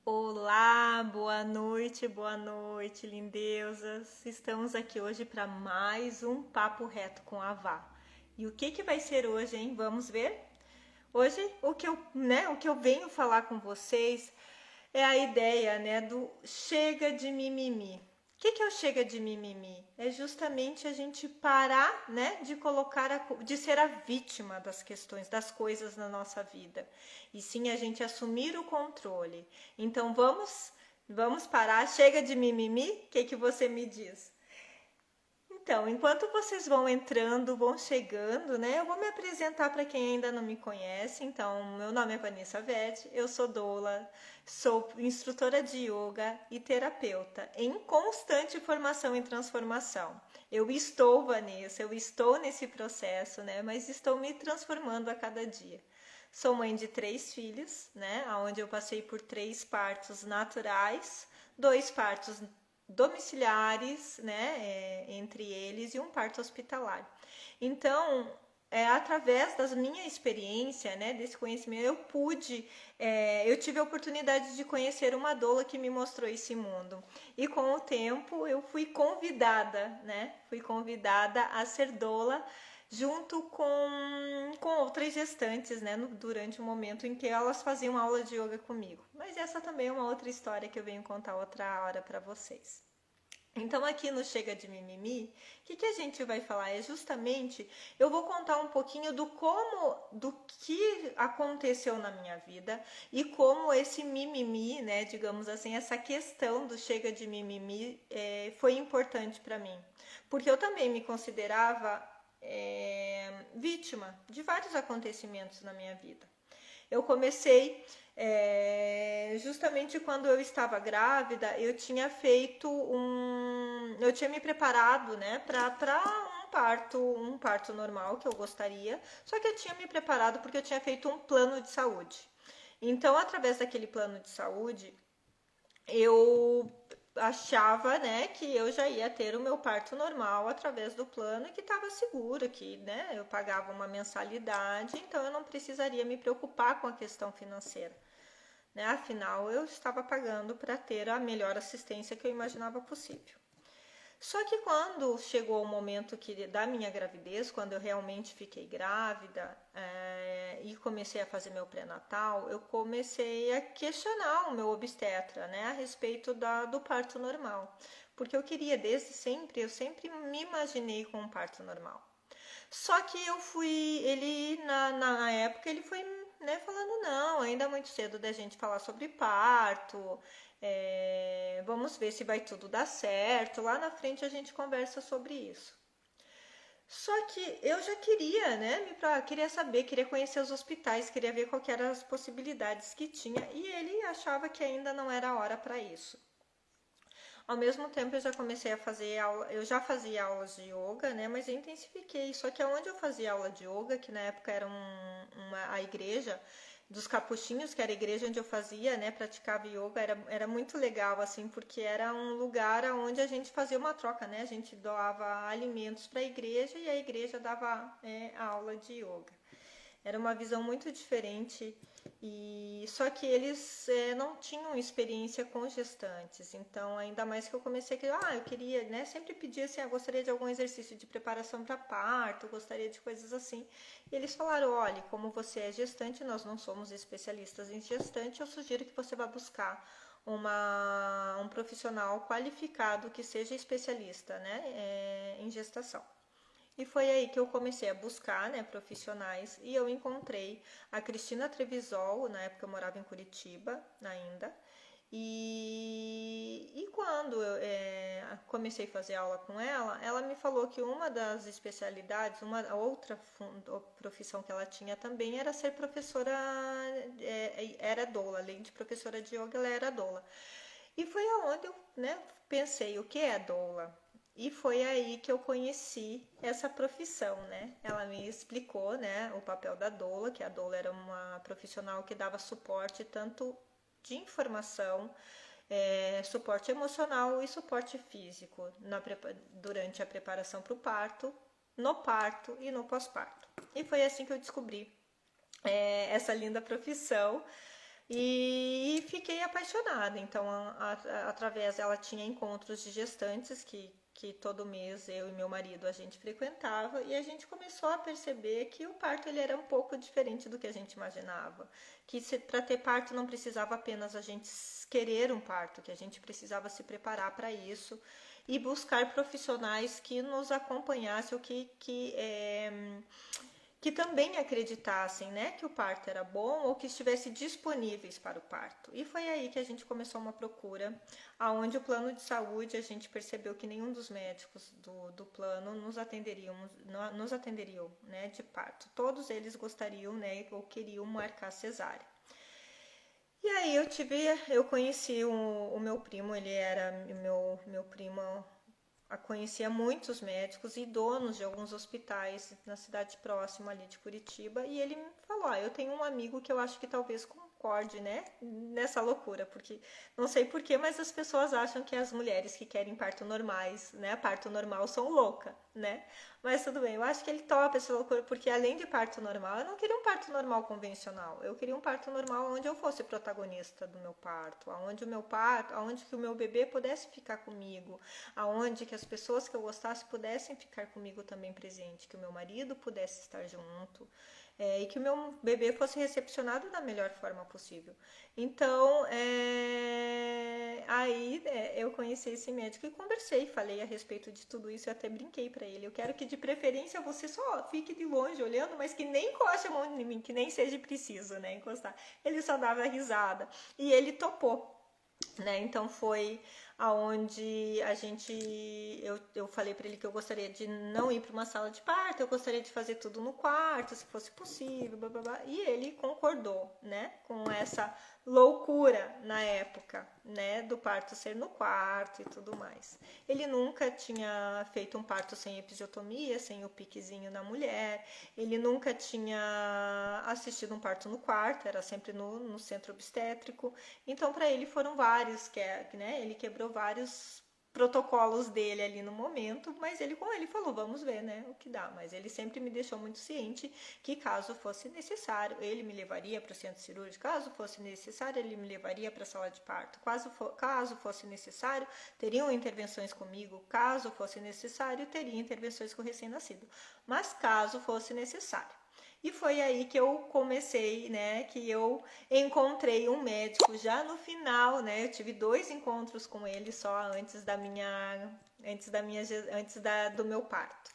Olá, boa noite, lindeusas. Estamos aqui hoje para mais um papo reto com a Vá. E o que vai ser hoje, hein? Vamos ver? Hoje o que eu venho falar com vocês é a ideia, né, do chega de mimimi. O que é o chega de mimimi? É justamente a gente parar, né, de de ser a vítima das questões, das coisas na nossa vida, e sim a gente assumir o controle. Então vamos parar, chega de mimimi. O que você me diz? Então, enquanto vocês vão entrando, vão chegando, né? Eu vou me apresentar para quem ainda não me conhece. Então, meu nome é Vanessa Vete, eu sou doula, sou instrutora de yoga e terapeuta em constante formação e transformação. Vanessa, eu estou nesse processo, né? Mas estou me transformando a cada dia. Sou mãe de 3 filhos, né? Onde eu passei por 3 partos naturais, 2 partos domiciliares, né, entre eles, e um parto hospitalar. Então, através da minha experiência, né, desse conhecimento, eu tive a oportunidade de conhecer uma doula que me mostrou esse mundo. E com o tempo eu fui convidada, né, a ser doula junto com outras gestantes, né, durante o momento em que elas faziam aula de yoga comigo. Mas essa também é uma outra história que eu venho contar outra hora para vocês. Então, aqui no Chega de Mimimi, o que a gente vai falar é justamente, eu vou contar um pouquinho do que aconteceu na minha vida e como esse mimimi, né, digamos assim, essa questão do Chega de Mimimi foi importante para mim. Porque eu também me considerava vítima de vários acontecimentos na minha vida. Eu comecei justamente quando eu estava grávida. Eu tinha me preparado, né, para um parto normal que eu gostaria, só que eu tinha me preparado porque eu tinha feito um plano de saúde. Então, através daquele plano de saúde, eu achava, né, que eu já ia ter o meu parto normal através do plano e que estava segura, que, né, eu pagava uma mensalidade, então eu não precisaria me preocupar com a questão financeira, né? Afinal, eu estava pagando para ter a melhor assistência que eu imaginava possível. Só que quando chegou o momento da minha gravidez, quando eu realmente fiquei grávida e comecei a fazer meu pré-natal, eu comecei a questionar o meu obstetra, né, a respeito do parto normal. Porque eu sempre me imaginei com um parto normal. Só que na época, ele foi, né, falando, não, ainda é muito cedo da gente falar sobre parto, vamos ver se vai tudo dar certo, lá na frente a gente conversa sobre isso. Só que eu já queria, né, queria saber, queria conhecer os hospitais, queria ver qual que eram as possibilidades que tinha, e ele achava que ainda não era a hora para isso. Ao mesmo tempo, eu já comecei a fazer aula, eu já fazia aulas de yoga, né? Mas eu intensifiquei. Só que onde eu fazia aula de yoga, que na época era a igreja dos capuchinhos, que era a igreja onde eu fazia, né? Praticava yoga, era muito legal, assim, porque era um lugar onde a gente fazia uma troca, né? A gente doava alimentos para a igreja e a igreja dava aula de yoga. Era uma visão muito diferente, e só que eles não tinham experiência com gestantes. Então, ainda mais que eu comecei eu queria, né, sempre pedia assim, gostaria de algum exercício de preparação para parto, gostaria de coisas assim. E eles falaram, olha, como você é gestante, nós não somos especialistas em gestante, eu sugiro que você vá buscar um profissional qualificado que seja especialista, né, em gestação. E foi aí que eu comecei a buscar, né, profissionais, e eu encontrei a Cristina Trevisol. Na época eu morava em Curitiba ainda. E quando eu comecei a fazer aula com ela, ela me falou que uma das especialidades, uma outra profissão que ela tinha também era ser professora, era doula. Além de professora de yoga, ela era doula. E foi aonde eu, né, pensei, o que é doula? E foi aí que eu conheci essa profissão, né? Ela me explicou, né, o papel da doula, que a doula era uma profissional que dava suporte tanto de informação, suporte emocional e suporte físico durante a preparação para o parto, no parto e no pós-parto. E foi assim que eu descobri essa linda profissão, e fiquei apaixonada. Então, através ela tinha encontros de gestantes que todo mês eu e meu marido a gente frequentava e a gente começou a perceber que o parto ele era um pouco diferente do que a gente imaginava, que para ter parto não precisava apenas a gente querer um parto, que a gente precisava se preparar para isso e buscar profissionais que nos acompanhassem, que também acreditassem, né, que o parto era bom ou que estivessem disponíveis para o parto. E foi aí que a gente começou uma procura, aonde o plano de saúde a gente percebeu que nenhum dos médicos do plano nos atenderiam, né, de parto. Todos eles gostariam, né, ou queriam marcar cesárea. E aí eu conheci o meu primo, ele era meu primo, conhecia muitos médicos e donos de alguns hospitais na cidade próxima ali de Curitiba, e ele me falou, eu tenho um amigo que eu acho que talvez concorde, né, nessa loucura, porque não sei porquê, mas as pessoas acham que as mulheres que querem parto normais, né, parto normal são loucas, né, mas tudo bem, eu acho que ele topa essa loucura, porque além de parto normal, eu não queria um parto normal convencional, eu queria um parto normal onde eu fosse protagonista do meu parto, onde que o meu bebê pudesse ficar comigo, aonde que as pessoas que eu gostasse pudessem ficar comigo também presente, que o meu marido pudesse estar junto, e que o meu bebê fosse recepcionado da melhor forma possível. Então, aí eu conheci esse médico e conversei, falei a respeito de tudo isso, eu até brinquei para ele. Eu quero que de preferência você só fique de longe olhando, mas que nem encoste a mão em mim, que nem seja preciso, né, encostar. Ele só dava risada e ele topou. Né? Então foi aonde eu falei para ele que eu gostaria de não ir para uma sala de parto, eu gostaria de fazer tudo no quarto, se fosse possível, blá, blá, blá. E ele concordou, né, com essa loucura na época, né, do parto ser no quarto e tudo mais. Ele nunca tinha feito um parto sem episiotomia, sem o piquezinho na mulher, ele nunca tinha assistido um parto no quarto, era sempre no centro obstétrico. Então, para ele foram vários, né, ele quebrou vários protocolos dele ali no momento, mas ele falou, vamos ver, né, o que dá. Mas ele sempre me deixou muito ciente que caso fosse necessário, ele me levaria para o centro cirúrgico, caso fosse necessário, ele me levaria para a sala de parto, caso fosse necessário, teriam intervenções comigo, caso fosse necessário, teria intervenções com o recém-nascido, mas caso fosse necessário. E foi aí que eu comecei, né, que eu encontrei um médico já no final, né, eu tive 2 encontros com ele só do meu parto.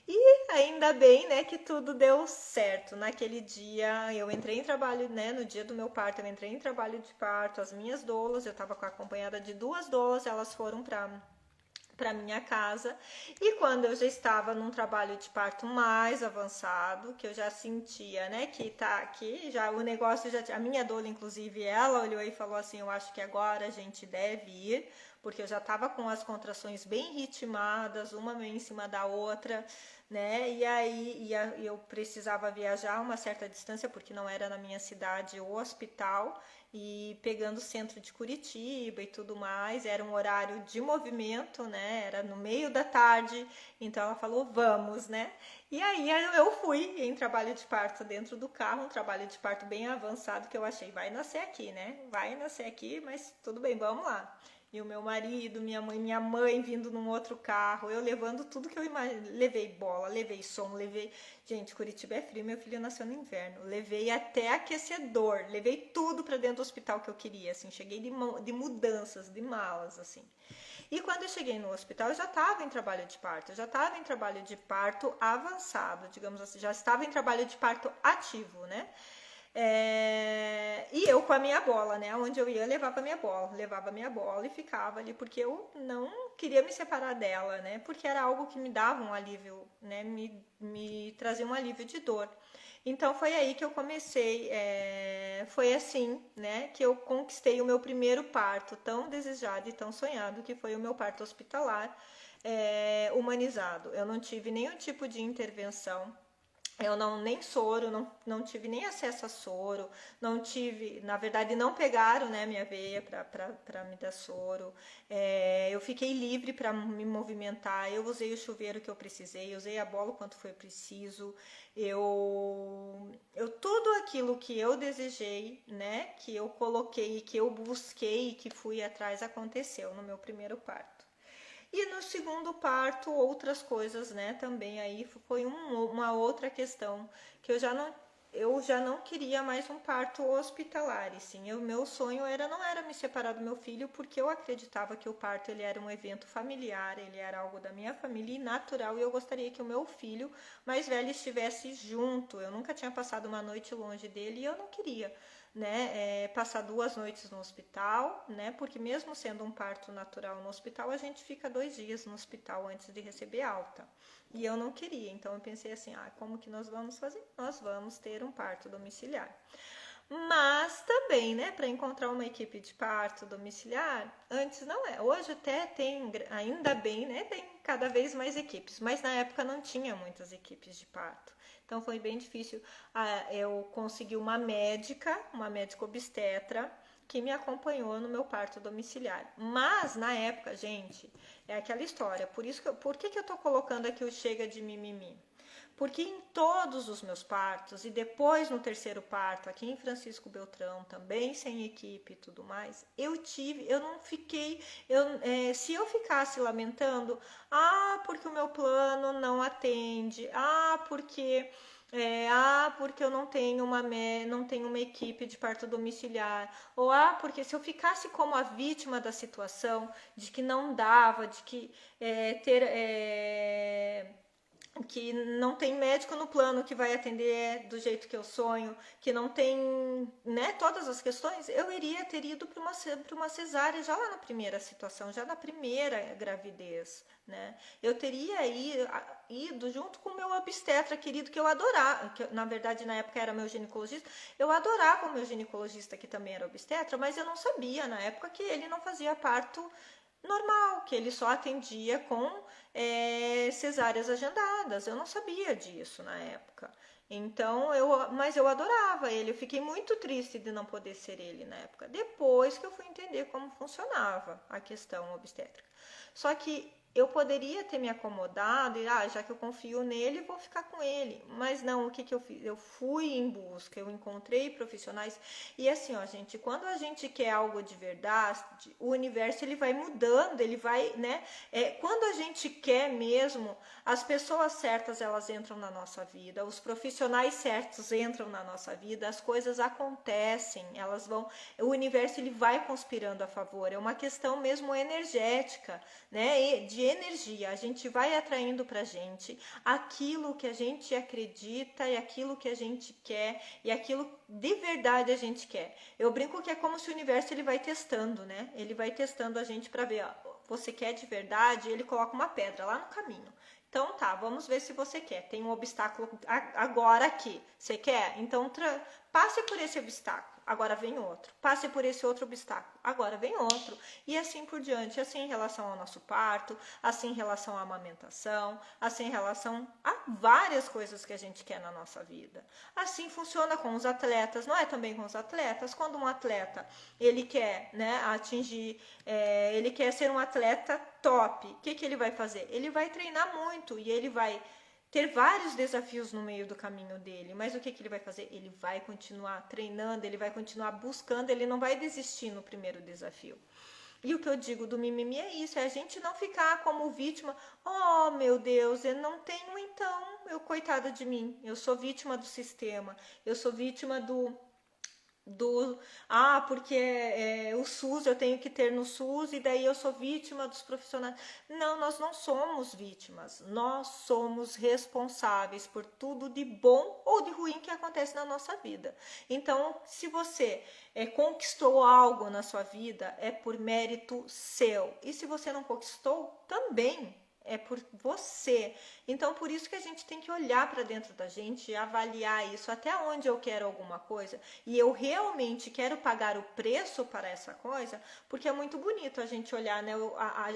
E ainda bem, né, que tudo deu certo. Naquele dia eu entrei em trabalho, né, no dia do meu parto, eu entrei em trabalho de parto, as minhas doulas, eu estava acompanhada de 2 doulas, elas foram para minha casa, e quando eu já estava num trabalho de parto mais avançado, que eu já sentia, né, que já o negócio a minha doula inclusive, ela olhou e falou assim, eu acho que agora a gente deve ir, porque eu já estava com as contrações bem ritmadas, uma meio em cima da outra, né, e aí eu precisava viajar uma certa distância, porque não era na minha cidade o hospital, e pegando o centro de Curitiba e tudo mais, era um horário de movimento, né, era no meio da tarde, então ela falou, vamos, né, e aí eu fui em trabalho de parto dentro do carro, um trabalho de parto bem avançado, que eu achei, vai nascer aqui, né, vai nascer aqui, mas tudo bem, vamos lá. E o meu marido, minha mãe vindo num outro carro, eu levando tudo que eu imaginei. Levei bola, levei som, levei... Gente, Curitiba é frio, meu filho nasceu no inverno. Levei até aquecedor, levei tudo para dentro do hospital que eu queria, assim. Cheguei de mudanças, de malas, assim. E quando eu cheguei no hospital, eu já estava em trabalho de parto. Eu já estava em trabalho de parto avançado, digamos assim. Já estava em trabalho de parto ativo, né? E eu com a minha bola, né? Onde eu ia, eu levava a minha bola e ficava ali, porque eu não queria me separar dela, né? Porque era algo que me dava um alívio, né? Me trazia um alívio de dor. Então foi aí que eu comecei, foi assim, né? Que eu conquistei o meu primeiro parto tão desejado e tão sonhado, que foi o meu parto hospitalar humanizado. Eu não tive nenhum tipo de intervenção Eu não, nem soro, não tive nem acesso a soro, não tive, na verdade não pegaram, né, minha veia para me dar soro. Eu fiquei livre para me movimentar, eu usei o chuveiro que eu precisei, usei a bola o quanto foi preciso, tudo aquilo que eu desejei, né, que eu coloquei, que eu busquei, que fui atrás, aconteceu no meu primeiro parto. E no segundo parto, outras coisas, né? Também aí foi uma outra questão que eu já não queria mais um parto hospitalar. E sim, o meu sonho não era me separar do meu filho, porque eu acreditava que o parto ele era um evento familiar, ele era algo da minha família e natural, e eu gostaria que o meu filho mais velho estivesse junto. Eu nunca tinha passado uma noite longe dele e eu não queria, né, passar 2 noites no hospital, né, porque mesmo sendo um parto natural no hospital, a gente fica 2 dias no hospital antes de receber alta. E eu não queria, então eu pensei assim, como que nós vamos fazer? Nós vamos ter um parto domiciliar. Mas também, né, para encontrar uma equipe de parto domiciliar, antes não é. Hoje até tem, ainda bem, né, tem cada vez mais equipes, mas na época não tinha muitas equipes de parto. Então foi bem difícil. Eu consegui uma médica obstetra, que me acompanhou no meu parto domiciliar. Mas na época, gente, é aquela história. Por que eu tô colocando aqui o chega de mimimi? Porque em todos os meus partos, e depois no terceiro parto, aqui em Francisco Beltrão, também sem equipe e tudo mais, eu não fiquei, se eu ficasse lamentando, porque o meu plano não atende, porque eu não tenho uma equipe de parto domiciliar, ou porque se eu ficasse como a vítima da situação, de que não dava, de que que não tem médico no plano que vai atender do jeito que eu sonho, que não tem, né, todas as questões, eu ter ido para uma cesárea já lá na primeira situação, já na primeira gravidez, né? Eu teria ido junto com o meu obstetra querido, que eu adorava, que na verdade na época era meu ginecologista, eu adorava o meu ginecologista, que também era obstetra, mas eu não sabia na época que ele não fazia parto normal, que ele só atendia com cesáreas agendadas. Eu não sabia disso na época. Então, mas eu adorava ele. Eu fiquei muito triste de não poder ser ele na época. Depois que eu fui entender como funcionava a questão obstétrica. Só que eu poderia ter me acomodado e, já que eu confio nele, vou ficar com ele. Mas não, o que eu fiz? Eu fui em busca, eu encontrei profissionais. E assim, gente, quando a gente quer algo de verdade, o universo ele vai mudando, ele vai, né? Quando a gente quer mesmo, as pessoas certas elas entram na nossa vida, os profissionais certos entram na nossa vida, as coisas acontecem, o universo ele vai conspirando a favor. É uma questão mesmo energética, né? De energia, a gente vai atraindo pra gente aquilo que a gente acredita e aquilo que a gente quer e aquilo de verdade a gente quer. Eu brinco que é como se o universo ele vai testando, né? Ele vai testando a gente para ver, você quer de verdade? Ele coloca uma pedra lá no caminho. Então tá, vamos ver se você quer. Tem um obstáculo agora aqui. Você quer? Então passe por esse obstáculo. Agora vem outro. Passe por esse outro obstáculo. Agora vem outro. E assim por diante. Assim em relação ao nosso parto, assim em relação à amamentação, assim em relação a várias coisas que a gente quer na nossa vida. Assim funciona com os atletas. Não é também com os atletas? Quando um atleta, ele quer, né, atingir, ele quer ser um atleta top, o que ele vai fazer? Ele vai treinar muito e ele vai ter vários desafios no meio do caminho dele, mas o que ele vai fazer? Ele vai continuar treinando, ele vai continuar buscando, ele não vai desistir no primeiro desafio. E o que eu digo do mimimi é isso, é a gente não ficar como vítima, oh meu Deus, eu não tenho então, coitada de mim, eu sou vítima do sistema, eu sou vítima porque o SUS eu tenho que ter no SUS e daí eu sou vítima dos profissionais. Não, nós não somos vítimas, nós somos responsáveis por tudo de bom ou de ruim que acontece na nossa vida. Então, se você conquistou algo na sua vida, é por mérito seu. E se você não conquistou, também é por você. Então, por isso que a gente tem que olhar para dentro da gente e avaliar isso, até onde eu quero alguma coisa e eu realmente quero pagar o preço para essa coisa, porque é muito bonito a gente olhar, né,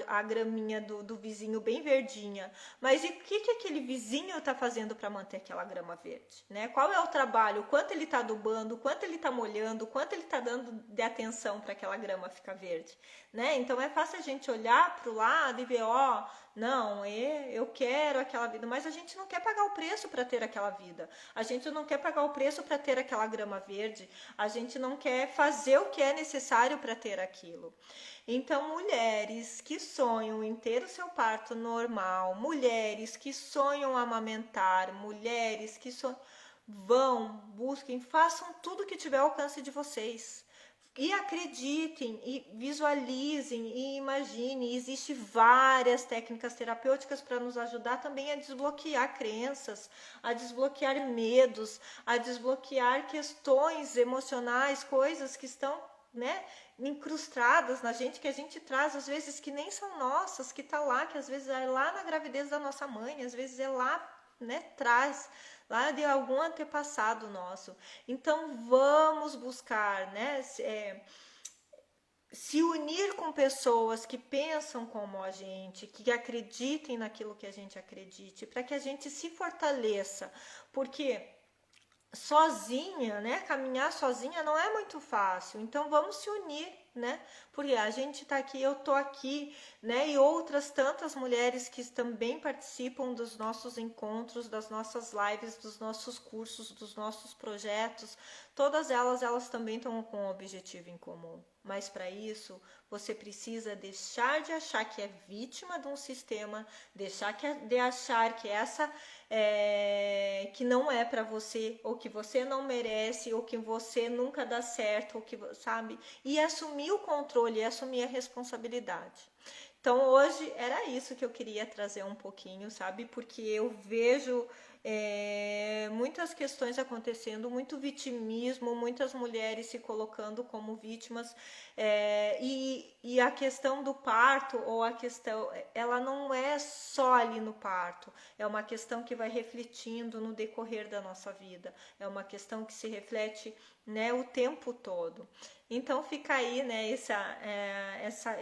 a graminha do vizinho bem verdinha, mas e o que aquele vizinho está fazendo para manter aquela grama verde, né? Qual é o trabalho, quanto ele está adubando, quanto ele está molhando, quanto ele está dando de atenção para aquela grama ficar verde, né? Então é fácil a gente olhar para o lado e ver, ó, não, eu quero aquela vida, mas a gente não quer pagar o preço para ter aquela vida, a gente não quer pagar o preço para ter aquela grama verde, a gente não quer fazer o que é necessário para ter aquilo. Então, mulheres que sonham em ter o seu parto normal, mulheres que sonham amamentar, mulheres que vão, busquem, façam tudo que tiver ao alcance de vocês. E acreditem, e visualizem, e imaginem, existem várias técnicas terapêuticas para nos ajudar também a desbloquear crenças, a desbloquear medos, a desbloquear questões emocionais, coisas que estão, né, incrustadas na gente, que a gente traz, às vezes que nem são nossas, que tá lá, que às vezes é lá na gravidez da nossa mãe, às vezes é lá, né, traz lá de algum antepassado nosso. Então vamos buscar, né, se unir com pessoas que pensam como a gente, que acreditem naquilo que a gente acredite, para que a gente se fortaleça, porque sozinha, né, caminhar sozinha não é muito fácil. Então vamos se unir, né? Porque a gente tá aqui, eu tô aqui, né? E outras tantas mulheres que também participam dos nossos encontros, das nossas lives, dos nossos cursos, dos nossos projetos. Todas elas também estão com um objetivo em comum. Mas para isso, você precisa deixar de achar que é vítima de um sistema, deixar de achar que que não é para você, ou que você não merece, ou que você nunca dá certo, ou que, sabe? E assumir o controle, e assumir a responsabilidade. Então hoje era isso que eu queria trazer um pouquinho, sabe? Porque eu vejo muitas questões acontecendo, muito vitimismo, muitas mulheres se colocando como vítimas, e a questão do parto, ou a questão, ela não é só ali no parto, é uma questão que vai refletindo no decorrer da nossa vida, é uma questão que se reflete, né, o tempo todo. Então fica aí, né,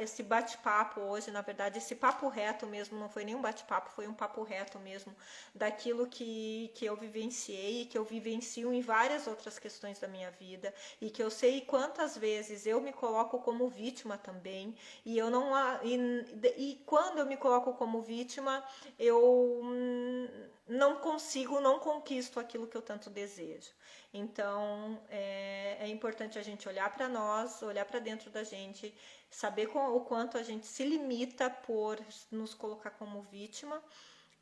esse bate-papo hoje, na verdade, esse papo reto mesmo, não foi nem um bate-papo, foi um papo reto mesmo, daquilo que eu vivenciei, que eu vivencio em várias outras questões da minha vida, e que eu sei quantas vezes eu me coloco como vítima também, e eu não e quando eu me coloco como vítima, eu não consigo, não conquisto aquilo que eu tanto desejo. Então é importante a gente olhar para nós, olhar para dentro da gente, saber o quanto a gente se limita por nos colocar como vítima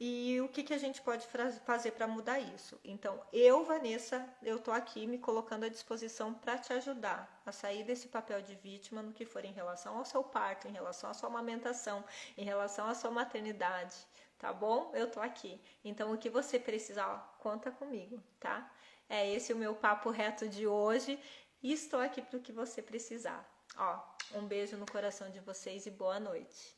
e o que a gente pode fazer para mudar isso. Então, Vanessa, eu tô aqui me colocando à disposição para te ajudar a sair desse papel de vítima no que for em relação ao seu parto, em relação à sua amamentação, em relação à sua maternidade, tá bom? Eu tô aqui. Então, o que você precisar, conta comigo, tá? É esse o meu papo reto de hoje e estou aqui para o que você precisar. Ó, um beijo no coração de vocês e boa noite.